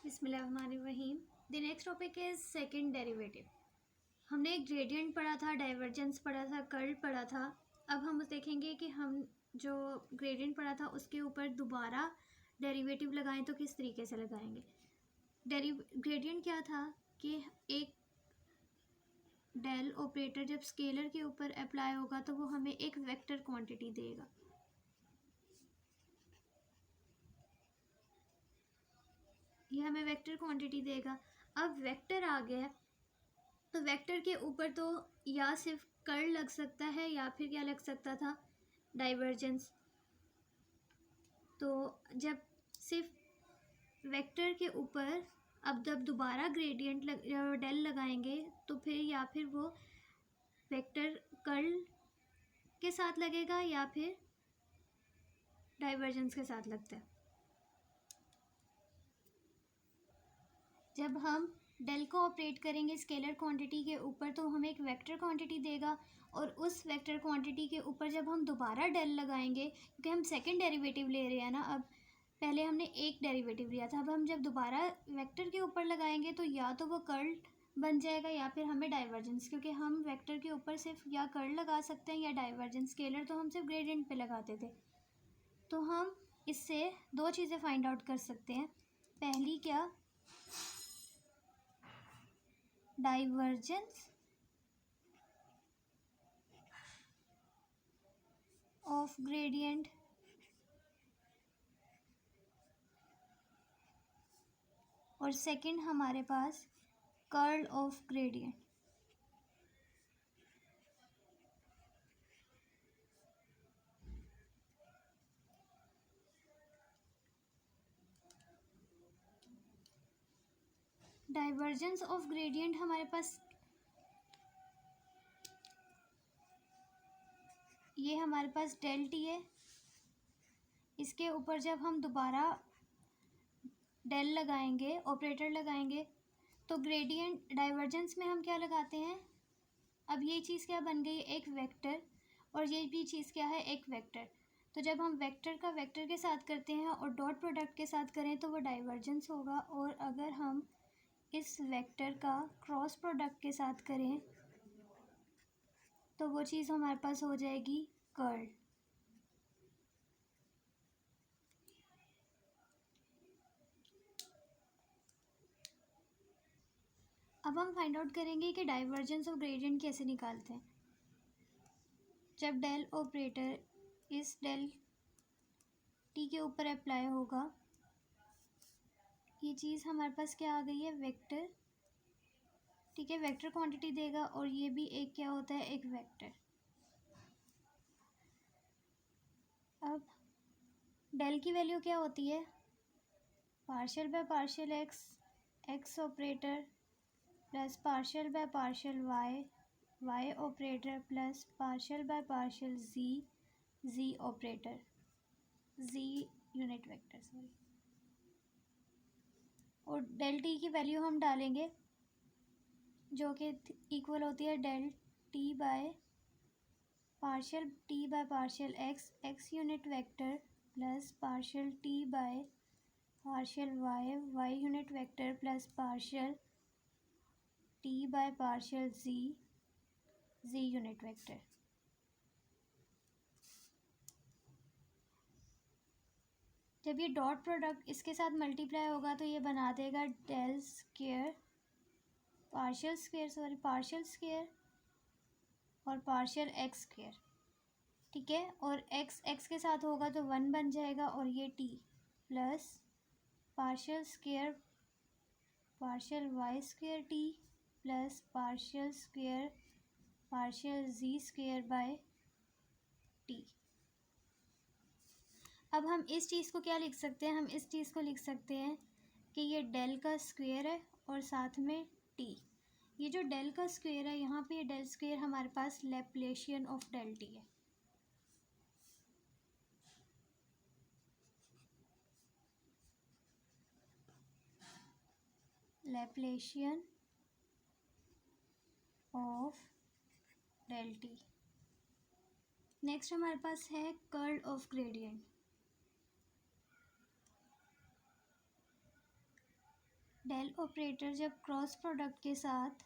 बिस्मिल्लाहिर्रहमानिर्रहीम। The next topic is second derivative. हमने gradient पढ़ा था, डाइवर्जेंस पढ़ा था, कर्ल पढ़ा था। अब हम देखेंगे कि हम जो ग्रेडियंट पढ़ा था उसके ऊपर दोबारा डेरिवेटिव लगाएं तो किस तरीके से लगाएंगे। ग्रेडियंट क्या था कि एक डेल ऑपरेटर जब स्केलर के ऊपर अप्लाई होगा तो वो हमें एक वेक्टर क्वांटिटी देगा। ये हमें वेक्टर क्वांटिटी देगा। अब वेक्टर आ गया तो वेक्टर के ऊपर तो या सिर्फ कर्ल लग सकता है या फिर क्या लग सकता था, डाइवर्जेंस। तो जब सिर्फ वेक्टर के ऊपर अब जब दोबारा ग्रेडियंट डेल लगाएंगे तो फिर या फिर वो वेक्टर कर्ल के साथ लगेगा या फिर डाइवर्जेंस के साथ लगता है। जब हम डेल को ऑपरेट करेंगे स्केलर क्वांटिटी के ऊपर तो हमें एक वेक्टर क्वांटिटी देगा, और उस वेक्टर क्वांटिटी के ऊपर जब हम दोबारा डेल लगाएंगे, क्योंकि हम सेकंड डेरिवेटिव ले रहे हैं ना, अब पहले हमने एक डेरिवेटिव लिया था, अब हम जब दोबारा वेक्टर के ऊपर लगाएंगे तो या तो वो कर्ल बन जाएगा या फिर हमें डाइवर्जेंस, क्योंकि हम वेक्टर के ऊपर सिर्फ या कर्ल लगा सकते हैं या डाइवर्जेंस। स्केलर तो हम सिर्फ ग्रेडियंट पे लगाते थे। तो हम इससे दो चीज़ें फाइंड आउट कर सकते हैं। पहली क्या, डाइवर्जेंस ऑफ ग्रेडियंट और सेकंड हमारे पास curl of gradient. Divergence of gradient हमारे पास ये हमारे पास डेल टी है। इसके ऊपर जब हम दोबारा डेल लगाएंगे, ऑपरेटर लगाएंगे, तो ग्रेडियंट डाइवर्जेंस में हम क्या लगाते हैं, अब ये चीज़ क्या बन गई, एक वेक्टर, और ये भी चीज़ क्या है, एक वेक्टर। तो जब हम वेक्टर का वेक्टर के साथ करते हैं और डॉट प्रोडक्ट के साथ करें तो वो डाइवर्जेंस होगा, और अगर हम इस वेक्टर का क्रॉस प्रोडक्ट के साथ करें तो वो चीज़ हमारे पास हो जाएगी कर्ल। अब हम फाइंड आउट करेंगे कि डाइवर्जेंस ऑफ ग्रेडियंट कैसे निकालते हैं। जब डेल ऑपरेटर इस डेल टी के ऊपर अप्लाई होगा, ये चीज़ हमारे पास क्या आ गई है, वेक्टर। ठीक है, वेक्टर क्वांटिटी देगा, और ये भी एक क्या होता है, एक वेक्टर। अब डेल की वैल्यू क्या होती है, partial by partial x, x operator, plus partial by partial y, y operator, plus partial by partial z, z operator, z unit vector, sorry. और डेल टी की वैल्यू हम डालेंगे जो कि इक्वल होती है del T by partial T by partial x, x unit vector, plus partial T by partial y, y unit vector, plus partial T by partial z, z unit vector. जब ये dot product इसके साथ multiply होगा तो ये बना देगा del square, partial square और पार्शियल एक्स स्क्वायर। ठीक है, और एक्स एक्स के साथ होगा तो 1 बन जाएगा, और ये t, plus partial square partial y square t, plus partial square partial z square by t. अब हम इस चीज़ को क्या लिख सकते हैं, हम इस चीज़ को लिख सकते हैं कि ये डेल का स्क्वायर है और साथ में टी। ये जो डेल का स्क्वायर है, यहाँ पे ये डेल स्क्वायर हमारे पास लैप्लेशियन ऑफ डेल टी है। Laplacian of del t. Next हमारे पास है curl of gradient. Del operator जब क्रॉस प्रोडक्ट के साथ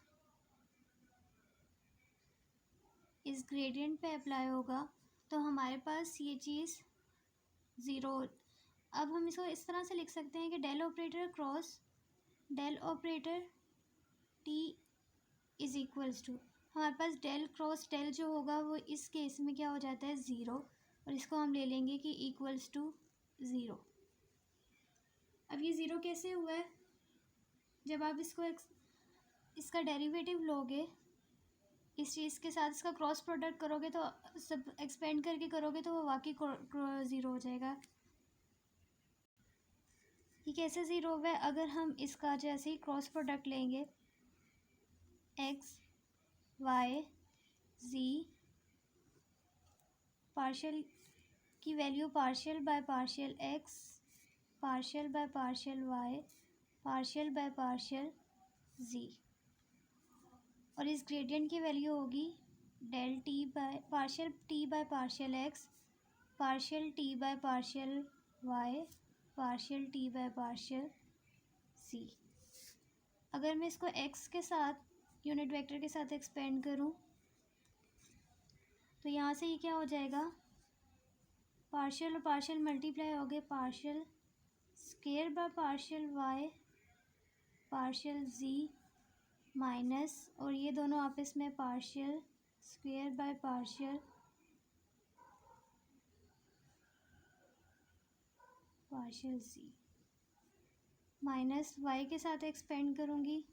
इस ग्रेडियंट पे अप्लाई होगा तो हमारे पास ये चीज़ ज़ीरो। अब हम इसको इस तरह से लिख सकते हैं कि del operator cross del operator t is equals to, हमारे पास डेल क्रॉस डेल जो होगा वो इस केस में क्या हो जाता है, ज़ीरो, और इसको हम ले लेंगे कि इक्वल्स टू ज़ीरो। अब ये ज़ीरो कैसे हुआ है, जब आप इसका डेरिवेटिव लोगे इस चीज़ के साथ, इसका क्रॉस प्रोडक्ट करोगे तो सब एक्सपेंड करके करोगे तो वो वाकई ज़ीरो हो जाएगा। ये कैसे ज़ीरो हुआ है, अगर हम इसका जैसे ही क्रॉस प्रोडक्ट लेंगे एक्स वाई जी पार्शियल की value partial by partial X partial by partial Y partial by partial Z, और इस ग्रेडियंट की वैल्यू होगी del T by partial X partial T by partial Y partial T by partial C. अगर मैं इसको x के साथ unit vector के साथ एक्सपेंड करूं तो यहाँ से ये क्या हो जाएगा, पार्शियल और पार्शियल मल्टीप्लाई हो गए, partial square by partial Y partial z minus, और ये दोनों आपस में partial square by partial z minus y के साथ एक्सपेंड करूँगी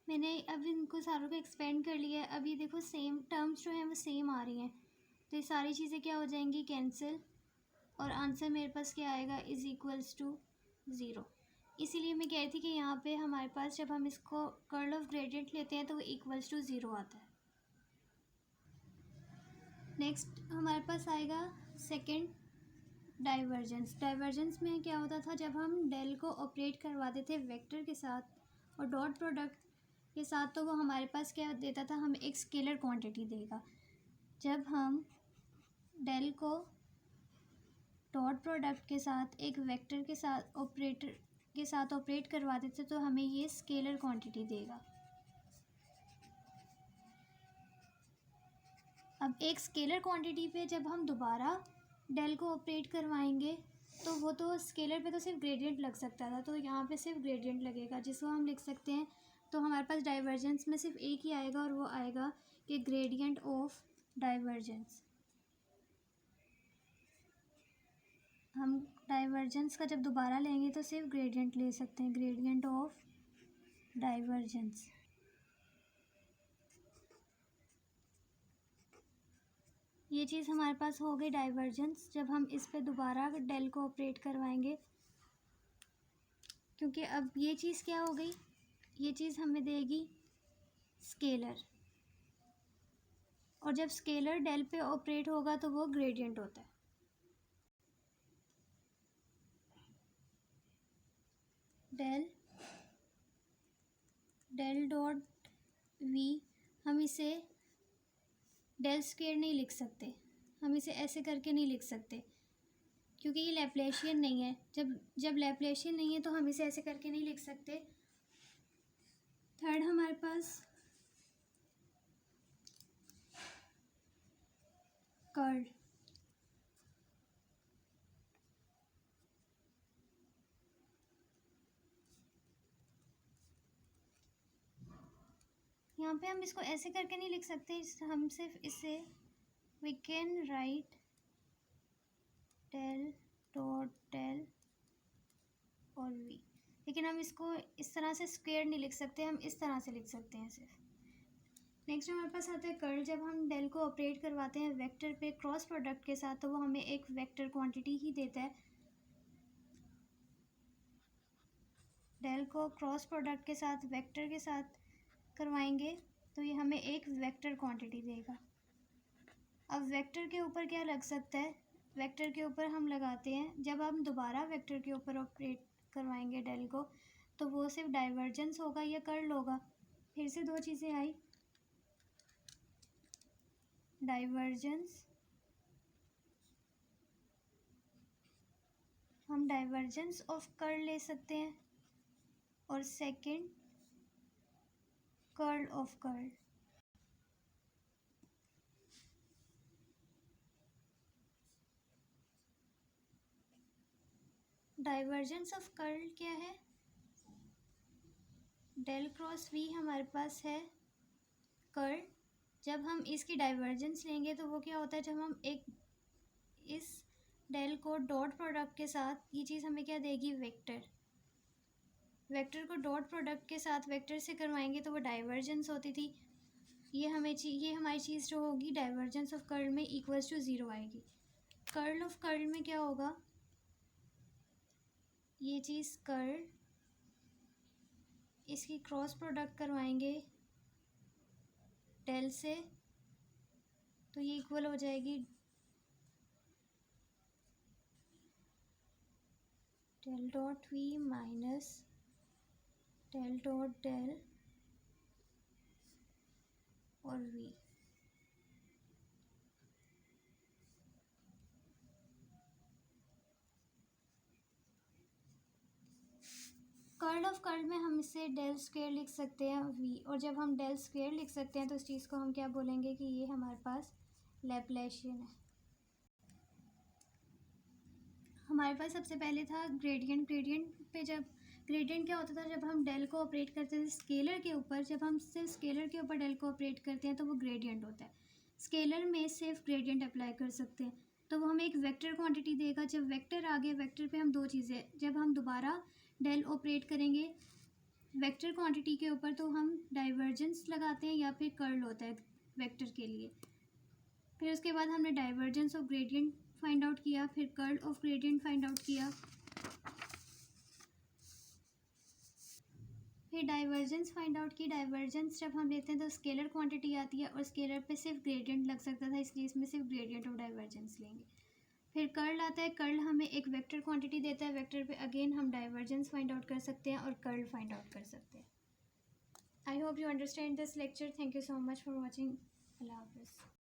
मैंने अब इनको सारों को एक्सपेंड कर लिया है। अब ये देखो सेम टर्म्स जो हैं वो सेम आ रही हैं, तो ये सारी चीज़ें क्या हो जाएंगी, कैंसिल, और आंसर मेरे पास क्या आएगा, इज़ इक्वल्स टू ज़ीरो। इसीलिए मैं कह रही थी कि यहाँ पे हमारे पास जब हम इसको कर्ल ऑफ ग्रेडियंट लेते हैं तो वो इक्वल्स टू ज़ीरो आता है। नेक्स्ट हमारे पास आएगा सेकेंड डाइवर्जेंस। डाइवर्जेंस में क्या होता था, जब हम डेल को ऑपरेट करवाते थे वेक्टर के साथ और डॉट प्रोडक्ट के साथ तो वो हमारे पास क्या देता था, हमें एक स्केलर क्वांटिटी देगा। जब हम डेल को डॉट प्रोडक्ट के साथ एक वेक्टर के साथ ऑपरेट करवा देते तो हमें ये स्केलर क्वांटिटी देगा। अब एक स्केलर क्वांटिटी पे जब हम दोबारा डेल को ऑपरेट करवाएंगे तो वो तो स्केलर पे तो सिर्फ ग्रेडियंट लग सकता था, तो यहाँ पे सिर्फ ग्रेडियंट लगेगा, जिसको हम लिख सकते हैं, तो हमारे पास डाइवर्जेंस में सिर्फ एक ही आएगा और वो आएगा कि ग्रेडियंट ऑफ डाइवर्जेंस। हम डाइवर्जेंस का जब दोबारा लेंगे तो सिर्फ ग्रेडियंट ले सकते हैं, ग्रेडियंट ऑफ डाइवर्जेंस। ये चीज़ हमारे पास हो गई डाइवर्जेंस। जब हम इस पे दोबारा डेल को ऑपरेट करवाएंगे, क्योंकि अब ये चीज़ क्या हो गई, ये चीज़ हमें देगी स्केलर, और जब स्केलर डेल पे ऑपरेट होगा तो वो ग्रेडियंट होता है। डेल डॉट वी, हम इसे डेल स्क्वायर नहीं लिख सकते, हम इसे ऐसे करके नहीं लिख सकते क्योंकि ये लैप्लेशियन नहीं है। जब लैप्लेशियन नहीं है तो हम इसे ऐसे करके नहीं लिख सकते। थर्ड हमारे पास कर्ल। यहाँ पे हम इसको ऐसे करके नहीं लिख सकते, हम सिर्फ इसे we can write del dot del और वी, लेकिन हम इसको इस तरह से स्क्वायर नहीं लिख सकते, हम इस तरह से लिख सकते हैं सिर्फ। नेक्स्ट हमारे पास आता है कर्ल। जब हम डेल को ऑपरेट करवाते हैं वेक्टर पे क्रॉस प्रोडक्ट के साथ तो वो हमें एक वेक्टर क्वांटिटी ही देता है। डेल को क्रॉस प्रोडक्ट के साथ वेक्टर के साथ करवाएंगे तो ये हमें एक वेक्टर क्वांटिटी देगा। अब वेक्टर के ऊपर क्या लग सकता है, वेक्टर के ऊपर हम लगाते हैं, जब हम दोबारा वेक्टर के ऊपर ऑपरेट करवाएंगे डेल को तो वो सिर्फ डाइवर्जेंस होगा या कर्ल होगा। फिर से दो चीज़ें आई, डाइवर्जेंस हम डाइवर्जेंस ऑफ कर्ल ले सकते हैं और second curl of curl. Divergence of curl क्या है? डेल क्रॉस वी हमारे पास है कर्ल। जब हम इसकी डाइवर्जेंस लेंगे तो वो क्या होता है, जब हम एक इस डेल को डॉट प्रोडक्ट के साथ, ये चीज़ हमें क्या देगी, vector. Vector co dot product के साथ वेक्टर से करवाएंगे तो वो डाइवर्जेंस होती थी। ये हमारी चीज़ जो होगी डाइवर्जेंस ऑफ कर्ल में इक्वल्स टू ज़ीरो आएगी। कर्ल ऑफ कर्ल में क्या होगा, ये चीज़ कर्ल, इसकी क्रॉस प्रोडक्ट करवाएंगे डेल से तो ये इक्वल हो जाएगी del dot v minus del dot del और वी। कर्ल ऑफ कर्ल में हम इसे डेल स्क्वायर लिख सकते हैं वी, और जब हम डेल स्क्वायर लिख सकते हैं तो इस चीज़ को हम क्या बोलेंगे कि ये हमारे पास लैप्लासियन है। हमारे पास सबसे पहले था ग्रेडियंट। ग्रेडियंट क्या होता था, जब हम डेल को ऑपरेट करते थे स्केलर के ऊपर, जब हम सिर्फ स्केलर के ऊपर डेल को ऑपरेट करते हैं तो वो ग्रेडियंट होता है। स्केलर में सिर्फ ग्रेडियंट अप्लाई कर सकते हैं तो वो हमें एक वेक्टर क्वांटिटी देगा। जब वेक्टर आ गया, वेक्टर पे हम दो चीज़ें, जब हम दोबारा डेल ऑपरेट करेंगे वेक्टर क्वांटिटी के ऊपर तो हम डाइवर्जेंस लगाते हैं या फिर कर्ल होता है वेक्टर के लिए। फिर उसके बाद हमने divergence of gradient find out किया, फिर curl of gradient find out किया, फिर डाइवर्जेंस फाइंड आउट की। डाइवर्जेंस जब हम लेते हैं तो स्केलर क्वांटिटी आती है और स्केलर पे सिर्फ ग्रेडियंट लग सकता था, इसलिए इसमें सिर्फ ग्रेडियंट ऑफ डाइवर्जेंस लेंगे। फिर कर्ल आता है, कर्ल हमें एक वेक्टर क्वांटिटी देता है, वेक्टर पे अगेन हम डाइवर्जेंस फाइंड आउट कर सकते हैं और कर्ल फाइंड आउट कर सकते हैं। I hope you understand this lecture. Thank you so much for watching. अल्लाह हाफिज़।